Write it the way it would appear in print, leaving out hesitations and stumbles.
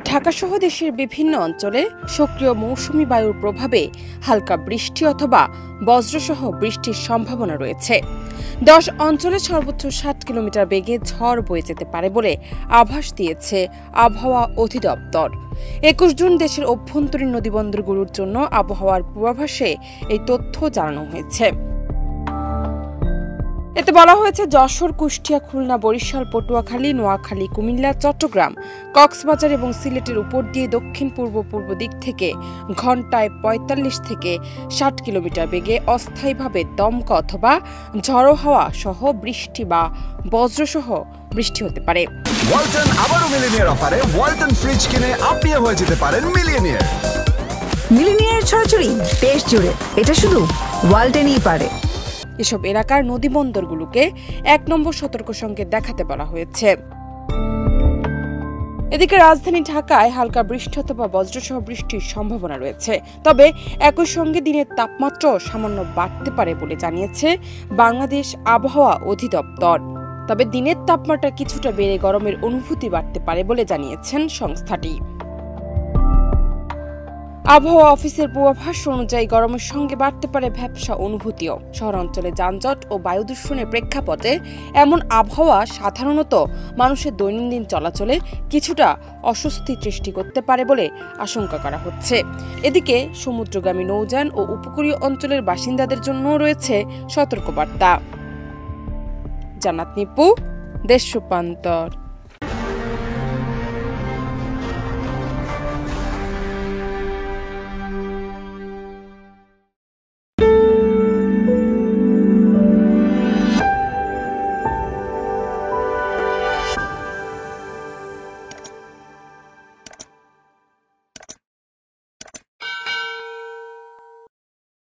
ঢাকাসহ দেশের বিভিন্ন অঞ্চলে সক্রিয় মৌসুমি বায়ুর প্রভাবে হালকা বৃষ্টি অথবা বজ্রসহ বৃষ্টির সম্ভাবনা রয়েছে। 10 অঞ্চলে সর্বোচ্চ 60 কিলোমিটার বেগে ঝড় বয়ে যেতে পারে বলে আভাস দিয়েছে আবহাওয়া অধিদপ্তর। 21 জুন দেশের অভ্যন্তরীণ নদীবন্দরগুলোর জন্য আবহাওয়ার পূর্বাভাসে এই তথ্য জানানো হয়েছে। এতে বলা হয়েছে, যশোর, কুষ্টিয়া, খুলনা, বরিশাল, পটুয়াখালী, নোয়াখালী, কুমিল্লা, চট্টগ্রাম, কক্সবাজার এবং সিলেটের উপর দিয়ে দক্ষিণ পূর্ব দিক থেকে ঘন্টায় 45 থেকে 60 কিলোমিটার বেগে অস্থায়ীভাবে দমকা অথবা ঝড়ো হাওয়া সহ বৃষ্টি বা বজ্রসহ বৃষ্টি হতে পারে। ওয়ালটন আবারও মিলিনিয়ার অফারে ওয়ালটন ফ্রিজ কিনে আপনিও হয়ে যেতে পারেন মিলিয়নিয়ার। মিলিনিয়ার ছড়াছড়ি দেশ জুড়ে, এটা শুধু ওয়ালটনই পারে। এসব এলাকার নদীবন্দরগুলোকে 1 নম্বর সতর্ক সংকেত দেখাতে বলা হয়েছে। এদিকে রাজধানী ঢাকায় হালকা বৃষ্টি অথবা বজ্রসহ বৃষ্টির সম্ভাবনা রয়েছে, তবে একই সঙ্গে দিনের তাপমাত্রাও সামান্য বাড়তে পারে বলে জানিয়েছে বাংলাদেশ আবহাওয়া অধিদপ্তর। তবে দিনের তাপমাত্রা কিছুটা বেড়ে গরমের অনুভূতি বাড়তে পারে বলে জানিয়েছেন সংস্থাটি। আবহাওয়া অফিসের পূর্বাভাস অনুযায়ী গরমের সঙ্গে বাড়তে পারে ভ্যাপসা অনুভূতিও। শহরাঞ্চলে যানজট ও বায়ু দূষণের প্রেক্ষাপটে এমন আবহাওয়া সাধারণত মানুষের দৈনন্দিন চলাচলে কিছুটা অস্বস্তি সৃষ্টি করতে পারে বলে আশঙ্কা করা হচ্ছে। এদিকে সমুদ্রগামী নৌযান ও উপকূলীয় অঞ্চলের বাসিন্দাদের জন্য রয়েছে সতর্কবার্তা। জান্নাত নিপু, দেশ রূপান্তর।